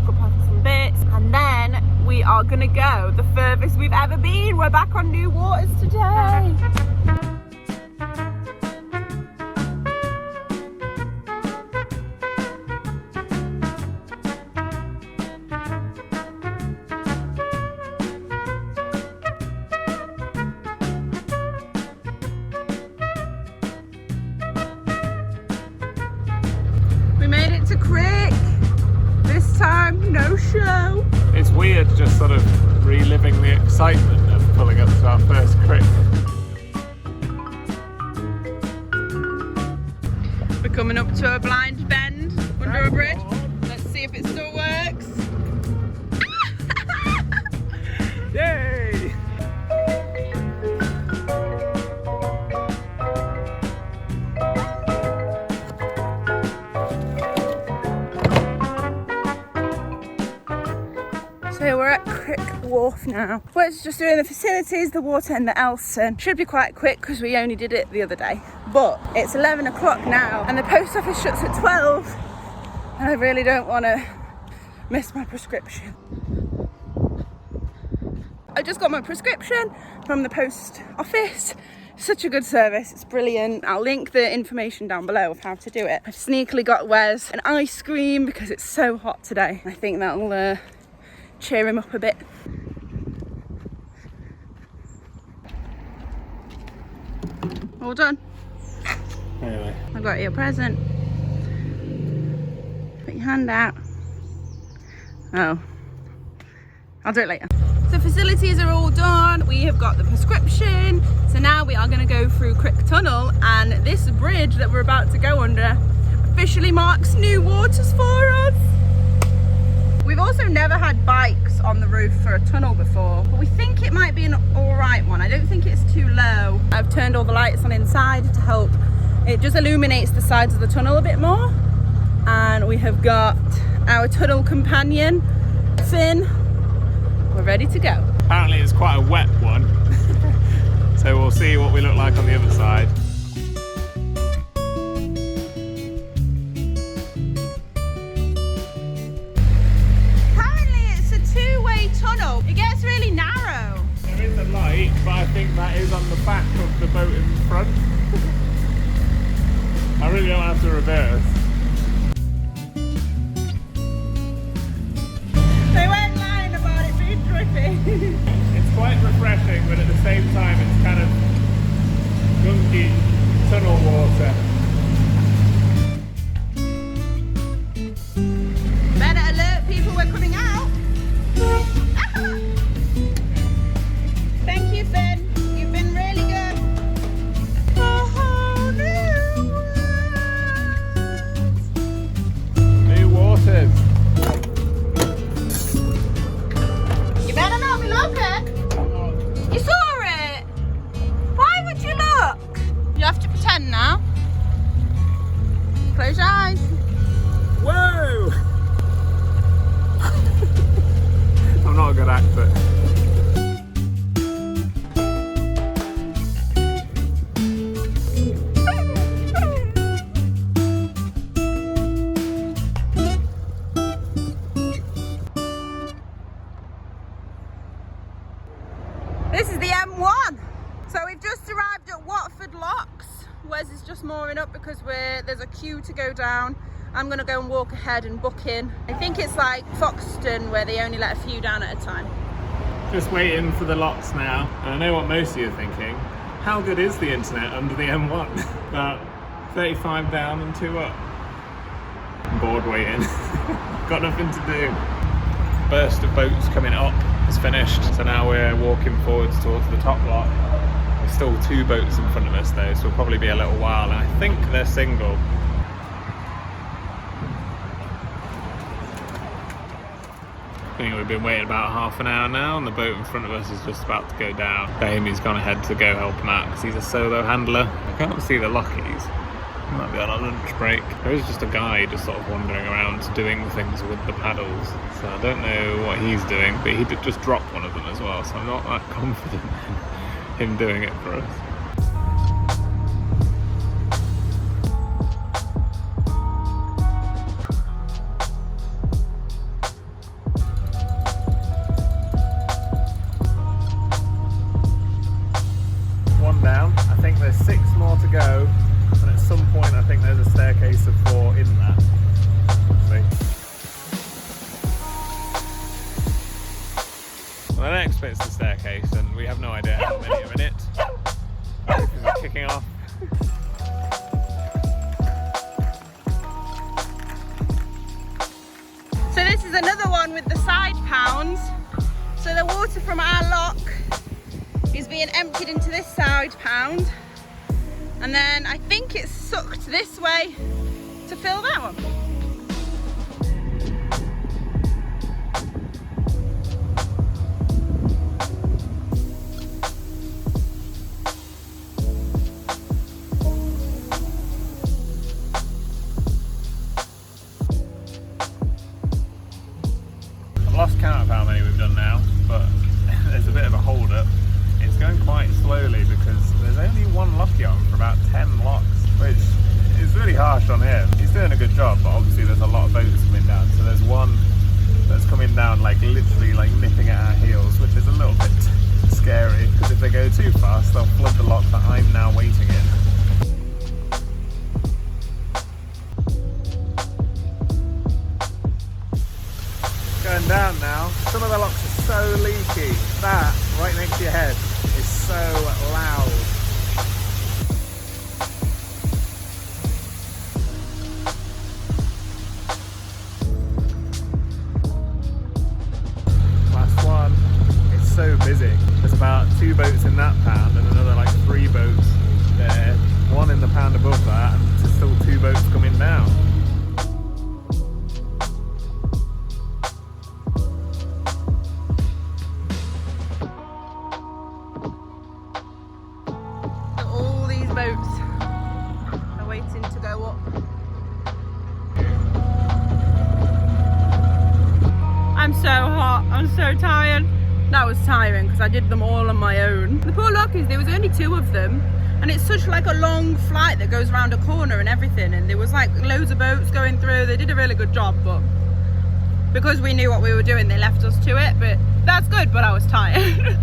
stock up on some bits, and then we are gonna go the furthest we've ever been. We're back on new waters today. To Crick. This time, no show. It's weird just sort of reliving the excitement of pulling up to our first Crick. We're coming up to a blind bend under a bridge. Let's see if it still works. Yay! So we're at Wharf now. We're just doing the facilities, the water and the Elson. Should be quite quick because we only did it the other day. But it's 11 o'clock now and the post office shuts at 12. And I really don't want to miss my prescription. I just got my prescription from the post office. Such a good service, it's brilliant. I'll link the information down below of how to do it. I've sneakily got Wes an ice cream because it's so hot today. I think that'll cheer him up a bit. All done. Anyway. I got you a present. Put your hand out. Oh. I'll do it later. The facilities are all done. We have got the prescription. So now we are going to go through Crick Tunnel, and this bridge that we're about to go under officially marks new waters for us. We've also never had bikes on the roof for a tunnel before, but we think it might be an alright one. I don't think it's too low. I've turned all the lights on inside to help. It just illuminates the sides of the tunnel a bit more. And we have got our tunnel companion, Finn. We're ready to go. Apparently it's quite a wet one. So we'll see what we look like on the other side. Tunnel. It gets really narrow. There is a light, but I think that is on the back of the boat in front. I really don't have to reverse. They weren't lying about it being drippy. It's quite refreshing, but at the same time it's kind of gunky tunnel water. Better alert people, we're coming out. Thank you, Finn. You've been really good. Oh, New waters. You better not be looking. You saw it. Why would you look? You have to pretend now. Close your eyes. Whoa! I'm not a good actor. This is the M1. So we've just arrived at Watford Locks. Wes is just mooring up because there's a queue to go down. I'm gonna go and walk ahead and book in. I think it's like Foxton where they only let a few down at a time. Just waiting for the locks now. And I know what most of you are thinking. How good is the internet under the M1? About 35 down and 2 up. I'm bored waiting. Got nothing to do. Burst of boats coming up is finished. So now we're walking forwards towards the top lock. There's still 2 boats in front of us though, so it'll probably be a little while. And I think they're single. I think we've been waiting about half an hour now, and the boat in front of us is just about to go down. Amy's gone ahead to go help him out because he's a solo handler. I can't see the lockies. He might be on a lunch break. There is just a guy just sort of wandering around doing things with the paddles. So I don't know what he's doing, but he did just drop one of them as well, so I'm not that confident in him doing it for us. space of 4 in that. See? Well, the next bit's the staircase, and we have no idea how many are in it. This is kicking off. So this is another one with the side pounds. So the water from our lock is being emptied into this side pound, and then I think it's sucked this way to fill that one. I've lost count of how many we've done now, but there's a bit of a hold up. It's going quite slowly because there's only one locky on for about 10 locks, which is really harsh on him. He's doing a good job, but obviously there's a lot of boats coming down. So there's one that's coming down like literally like nipping at our heels, which is a little bit scary because if they go too fast, they'll flood the lock that I'm now waiting in. Going down now. Some of the locks are so leaky. That right next to your head is so loud. Last one. It's so busy. There's about 2 boats in that pound and another like 3 boats there. One in the pound above that, and there's still 2 boats coming down. I'm so hot, I'm so tired. That was tiring because I did them all on my own. The poor lockies, there was only 2 of them, and it's such like a long flight that goes around a corner and everything, and there was like loads of boats going through. They did a really good job, but because we knew what we were doing, they left us to it. But that's good, but I was tired.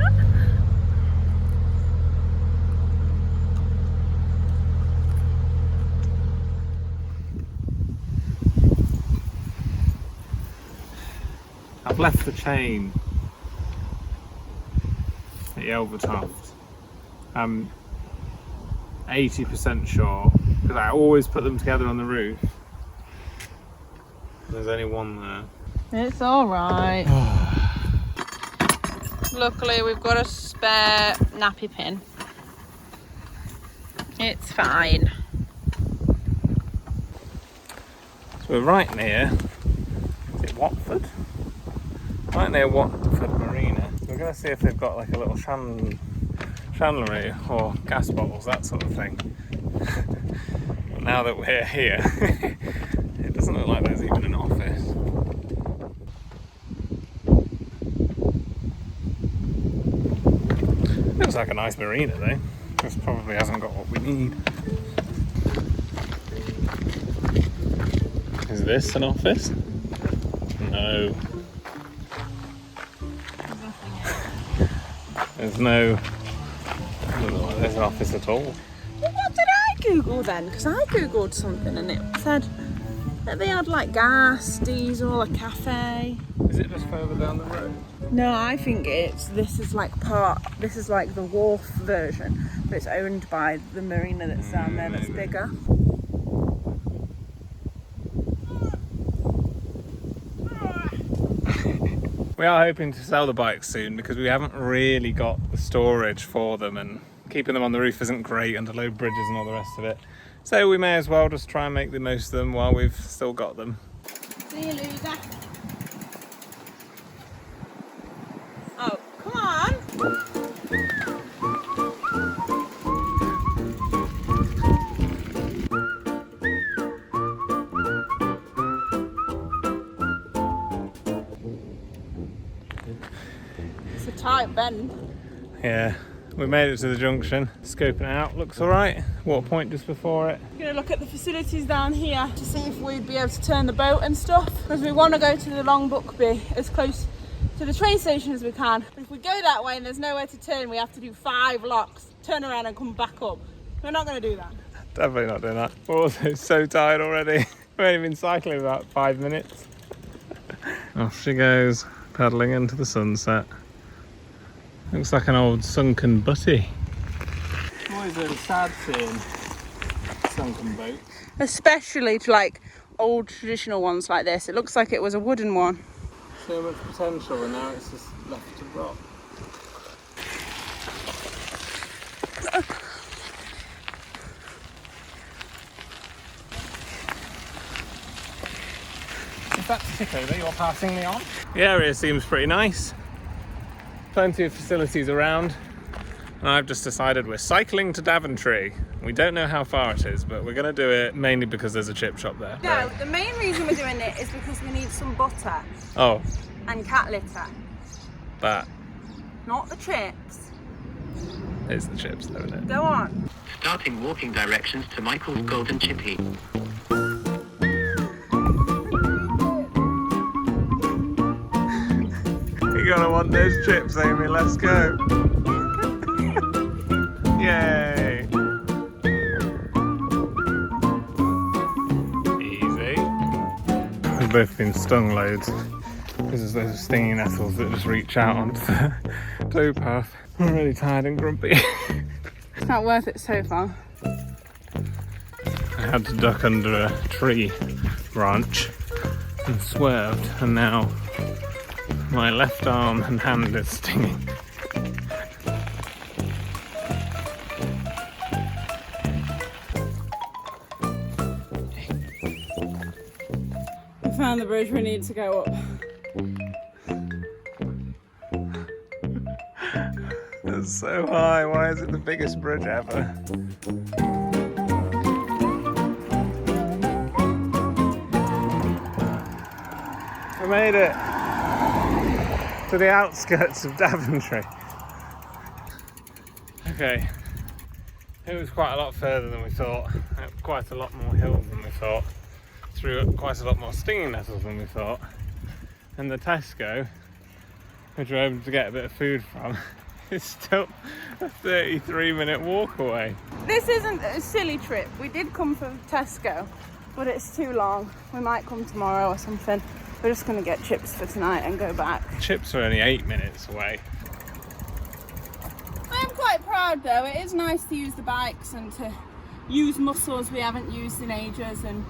I've left the chain at Yelvertoft. I'm 80% sure, because I always put them together on the roof. There's only one there. It's alright. Luckily we've got a spare nappy pin. It's fine. So we're right near, is it Watford? Right near Watford Marina. We're going to see if they've got like a little chandlery or gas bottles, that sort of thing. But now that we're here, it doesn't look like there's even an office. Looks like a nice marina though. This probably hasn't got what we need. Is this an office? No. There's no, doesn't look like there's an office at all. Well, what did I Google then? Because I Googled something and it said that they had like gas, diesel, a cafe. Is it just further down the road? No, I think this is like the Wharf version, but it's owned by the marina that's down there that's bigger. We are hoping to sell the bikes soon because we haven't really got the storage for them, and keeping them on the roof isn't great under low bridges and all the rest of it. So we may as well just try and make the most of them while we've still got them. See you, loser. Oh, come on. It's a tight bend. Yeah, we made it to the junction. Scoping it out, looks alright. Water point just before it. We're gonna look at the facilities down here to see if we'd be able to turn the boat and stuff, because we want to go to the Long Buckby as close to the train station as we can. But if we go that way and there's nowhere to turn, we have to do 5 locks, turn around and come back up. We're not going to do that. Definitely not doing that. We're also so tired already. We've only been cycling about 5 minutes. Off she goes, paddling into the sunset. Looks like an old sunken butty. Always really sad seeing sunken boats. Especially to like old traditional ones like this. It looks like it was a wooden one. So much potential and now it's just left to rot. Is that tick over you're passing me on? The area seems pretty nice. Plenty of facilities around. And I've just decided we're cycling to Daventry. We don't know how far it is, but we're going to do it mainly because there's a chip shop there. No, the main reason we're doing it is because we need some butter. Oh. And cat litter. That. Not the chips. It's the chips though, isn't it? Go on. Starting walking directions to Michael's Golden Chippy. You're gonna want those chips, Amy. Let's go. Yay. Easy. We've both been stung loads because there's those stinging nettles that just reach out onto the towpath. I'm really tired and grumpy. It's not worth it so far. I had to duck under a tree branch and swerved, and now my left arm and hand is stinging. We found the bridge we need to go up. It's so high. Why is it the biggest bridge ever? We made it to the outskirts of Daventry. Okay, it was quite a lot further than we thought. Quite a lot more hills than we thought. Through quite a lot more stinging nettles than we thought. And the Tesco, which we were able to get a bit of food from, is still a 33-minute walk away. This isn't a silly trip. We did come from Tesco, but it's too long. We might come tomorrow or something. We're just going to get chips for tonight and go back. Chips are only 8 minutes away. I'm quite proud though. It is nice to use the bikes and to use muscles we haven't used in ages and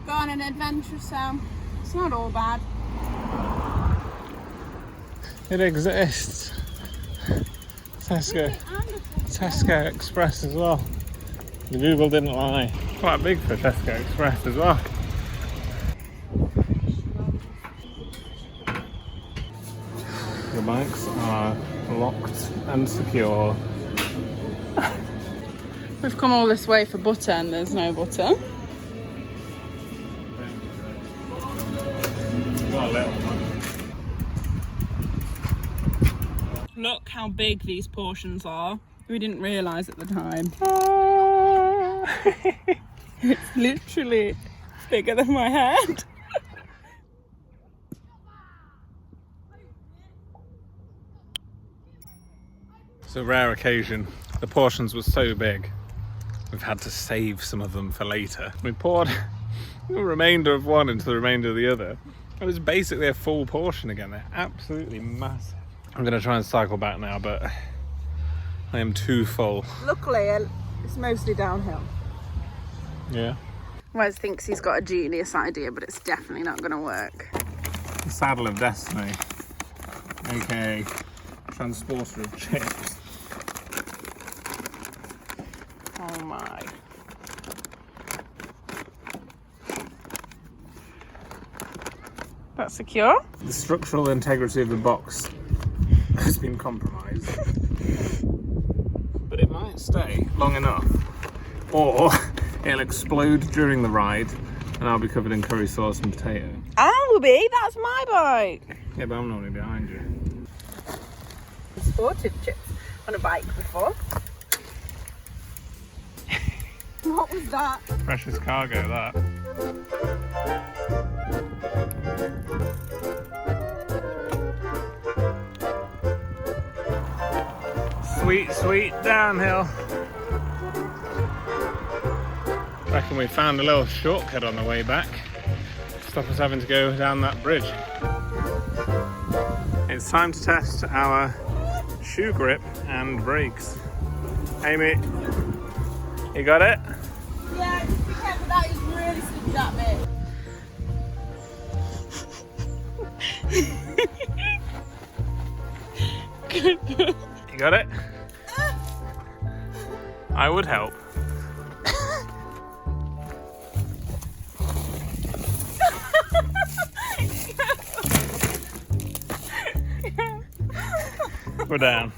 go on an adventure, so it's not all bad. It exists. Tesco Express as well. The Google didn't lie. Quite big for Tesco Express as well. The bikes are locked and secure. We've come all this way for butter and there's no butter. Got a little one. Look how big these portions are. We didn't realise at the time. It's literally bigger than my head. It's a rare occasion. The portions were so big, we've had to save some of them for later. We poured the remainder of one into the remainder of the other. It was basically a full portion again. They're absolutely massive. I'm going to try and cycle back now, but I am too full. Luckily, it's mostly downhill. Yeah. Wes thinks he's got a genius idea, but it's definitely not going to work. The saddle of destiny, aka transporter of chips. Oh my. That's secure? The structural integrity of the box has been compromised. But it might stay long enough, or it'll explode during the ride and I'll be covered in curry sauce and potato. I'll be, that's my bike. Yeah, but I'm normally behind you. I've sported chips on a bike before. What was that? Precious cargo, that. Sweet, sweet downhill. Reckon we found a little shortcut on the way back. Stop us having to go down that bridge. It's time to test our shoe grip and brakes. Amy, you got it? Yeah, just be careful, that is really slipped at me. You got it? I would help. We're down.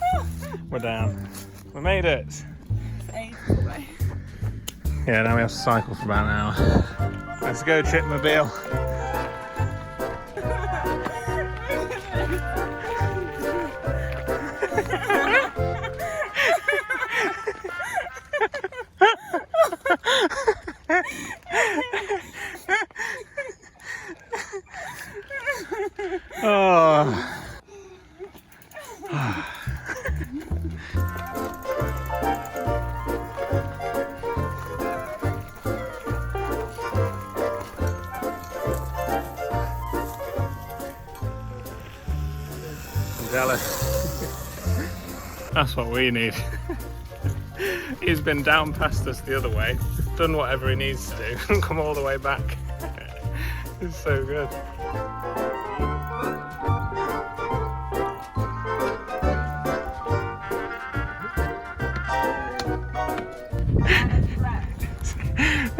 We're down. We made it. It's ages away. Yeah, now we have to cycle for about an hour. Let's go, Chipmobile. Oh. I'm jealous. That's what we need. He's been down past us the other way, done whatever he needs to do, and come all the way back. It's so good.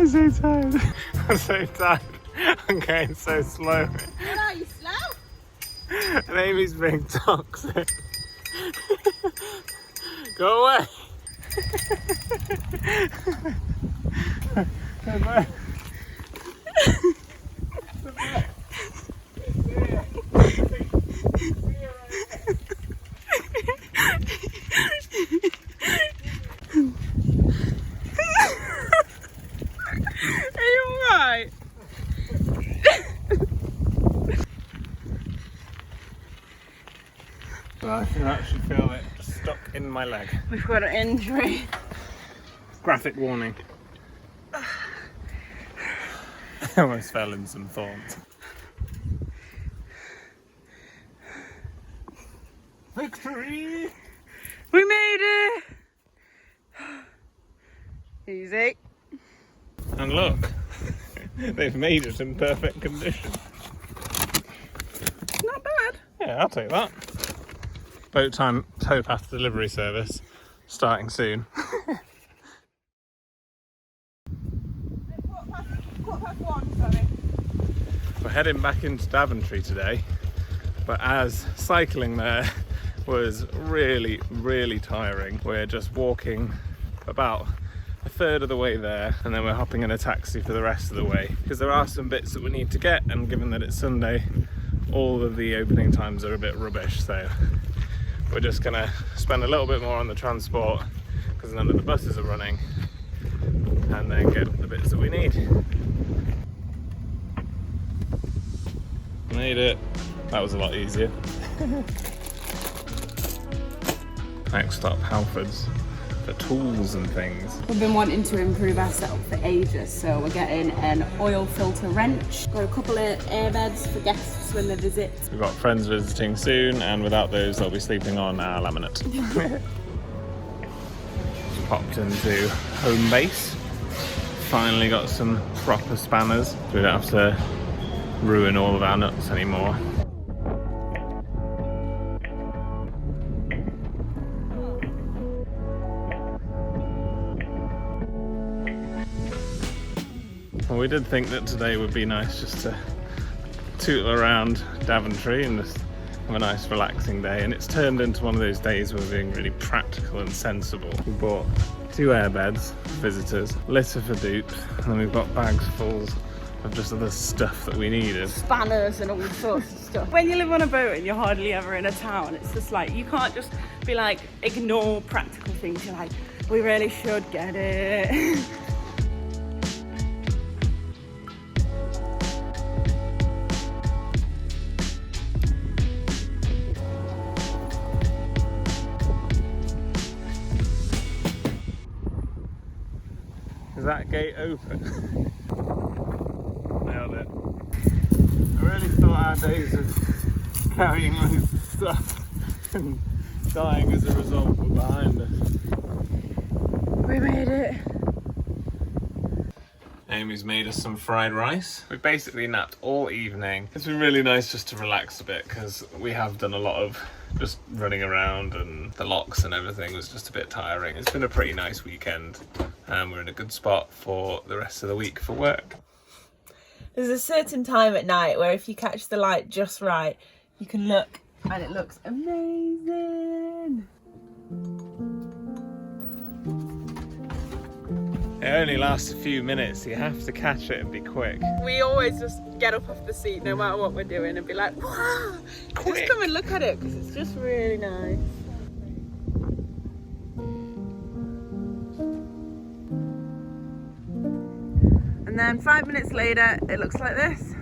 I'm so tired. I'm so tired. I'm going so slow. What are you, slow? And Amy's being toxic. Go away. Go back. I can actually feel it stuck in my leg. We've got an injury. Graphic warning. I almost fell in some thorns. Victory! We made it! Easy. And look, they've made it in perfect condition. Not bad. Yeah, I'll take that. Boat time towpath delivery service starting soon. We're heading back into Daventry today, but as cycling there was really, really tiring, we're just walking about a third of the way there, and then we're hopping in a taxi for the rest of the way, because there are some bits that we need to get, and given that it's Sunday, all of the opening times are a bit rubbish, so we're just gonna spend a little bit more on the transport because none of the buses are running, and then get the bits that we need. Made it. That was a lot easier. Next stop, Halfords, for tools and things. We've been wanting to improve our setup for ages, so we're getting an oil filter wrench. Got a couple of airbeds for guests when they visit. We've got friends visiting soon, and without those they'll be sleeping on our laminate. Popped into home base. Finally got some proper spanners, so we don't have to ruin all of our nuts anymore. Well, we did think that today would be nice just to tootle around Daventry and just have a nice relaxing day, and it's turned into one of those days where we're being really practical and sensible. We bought 2 airbeds for visitors, litter for dupes, and then we've got bags full of just other stuff that we needed. Spanners and all sorts of stuff. When you live on a boat and you're hardly ever in a town, it's just like, you can't just be like, ignore practical things. You're like, we really should get it. Is that gate open? Nailed it. I really thought our days of carrying loads of stuff and dying as a result were behind us. We made it. Amy's made us some fried rice. We've basically napped all evening. It's been really nice just to relax a bit because we have done a lot of just running around and the locks and everything was just a bit tiring. It's been a pretty nice weekend and we're in a good spot for the rest of the week for work. There's a certain time at night where if you catch the light just right, you can look and it looks amazing. It only lasts a few minutes, so you have to catch it and be quick. We always just get up off the seat no matter what we're doing and be like, wow, Quick. just come and look at it because it's just really nice. And then 5 minutes later, it looks like this.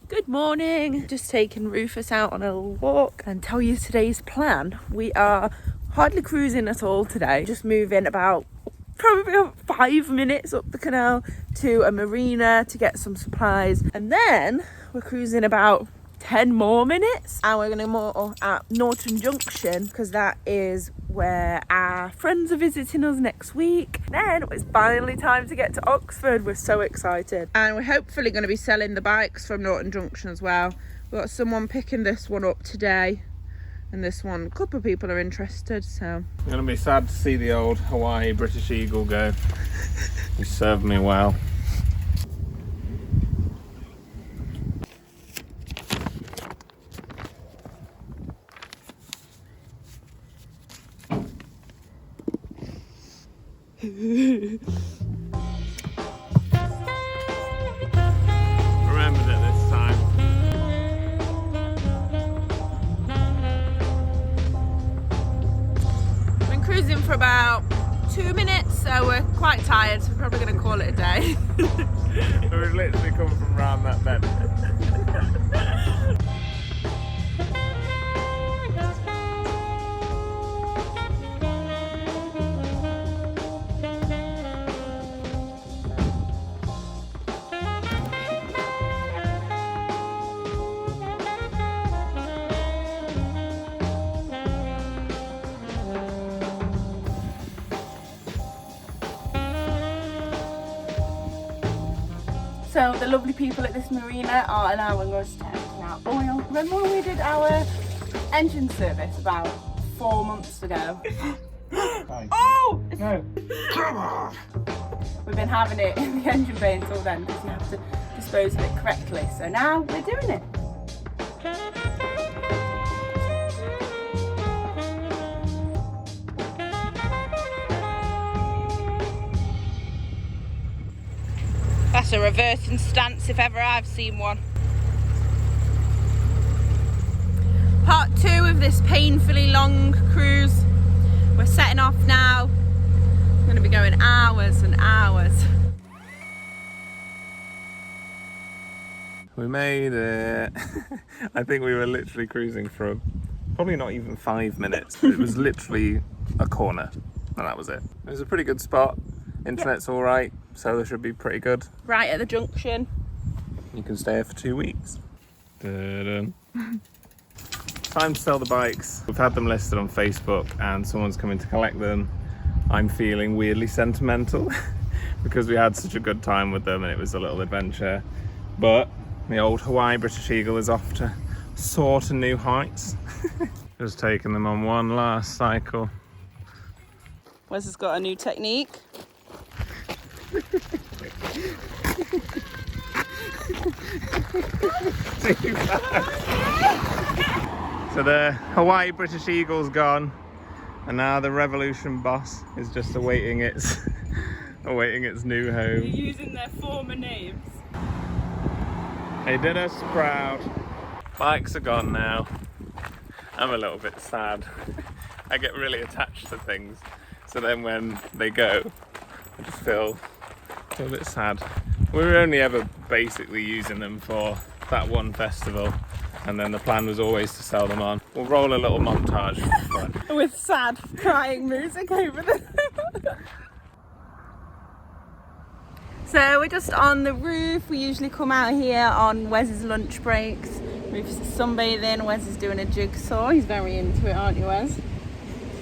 Good morning. Just taking Rufus out on a little walk and tell you today's plan. We are hardly cruising at all today. Just moving probably about 5 minutes up the canal to a marina to get some supplies. And then we're cruising about 10 more minutes. And we're going to more at Norton Junction because that is where our friends are visiting us next week. Then it's finally time to get to Oxford. We're so excited. And we're hopefully going to be selling the bikes from Norton Junction as well. We've got someone picking this one up today. And this one, a couple of people are interested, so. I'm going to be sad to see the old Hawaii British Eagle go. He served me well. Remembered it this time. Been cruising for about 2 minutes, so we're quite tired, so we're probably going to call it a day. We've literally come from round that bend. So the lovely people at this marina are allowing us to empty out oil. Remember when we did our engine service about 4 months ago? Oh! No. Come on! We've been having it in the engine bay until then because you have to dispose of it correctly. So now we're doing it. That's a reversing stance if ever I've seen one. Part 2 of this painfully long cruise. We're setting off now. We're going to be going hours and hours. We made it. I think we were literally cruising for probably not even 5 minutes. It was literally a corner and that was it. It was a pretty good spot. Internet's all right, solar should be pretty good. Right at the junction. You can stay here for 2 weeks. Time to sell the bikes. We've had them listed on Facebook and someone's coming to collect them. I'm feeling weirdly sentimental because we had such a good time with them and it was a little adventure. But the old Hawaii British Eagle is off to soar to new heights. Just taking them on one last cycle. Wes has got a new technique. So the Hawaii British Eagle's gone and now the Revolution boss is just awaiting its new home. You're using their former names. They did us proud. Bikes are gone now. I'm a little bit sad. I get really attached to things, so then when they go I just feel a little bit sad. We were only ever basically using them for that one festival and then the plan was always to sell them on. We'll roll a little montage for fun. With sad crying music over them. So we're just on the roof. We usually come out here on Wes's lunch breaks. Rufus is sunbathing, Wes is doing a jigsaw. He's very into it, aren't you, Wes?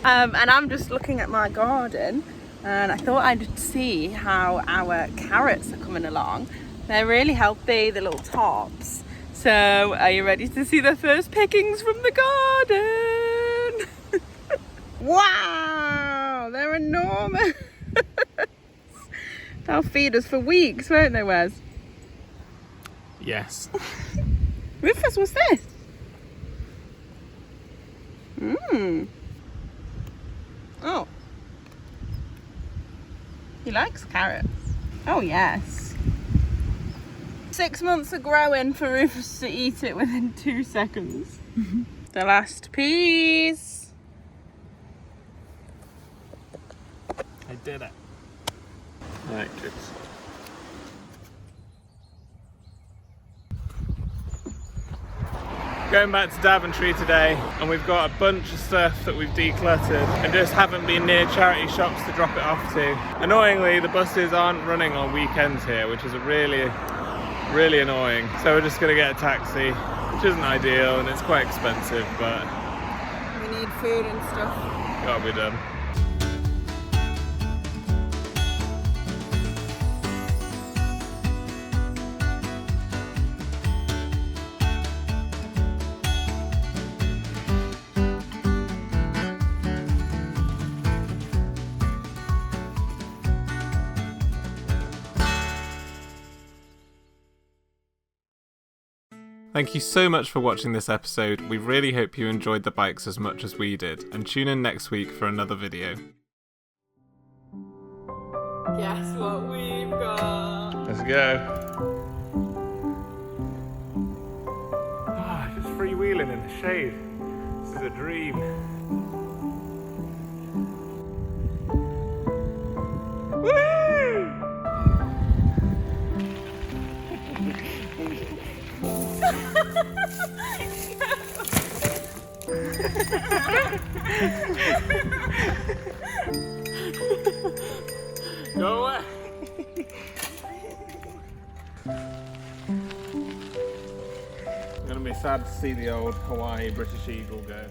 And I'm just looking at my garden, and I thought I'd see how our carrots are coming along. They're really healthy, the little tops. So are you ready to see the first pickings from the garden? Wow, they're enormous. They'll feed us for weeks, won't they, Wes? Yes. Rufus, what's this? Oh. He likes carrots. Oh, yes. 6 months of growing for Rufus to eat it within 2 seconds. The last piece. I did it. Right, kids. Going back to Daventry today, and we've got a bunch of stuff that we've decluttered and just haven't been near charity shops to drop it off to. Annoyingly, the buses aren't running on weekends here, which is really annoying. So we're just gonna get a taxi, which isn't ideal and it's quite expensive, but We need food and stuff. gotta be done. Thank you so much for watching this episode. We really hope you enjoyed the bikes as much as we did, and tune in next week for another video. Guess what we've got? Let's go. Just freewheeling in the shade. This is a dream. Woo! Go away. I'm gonna be sad to see the old Hawaii British Eagle go.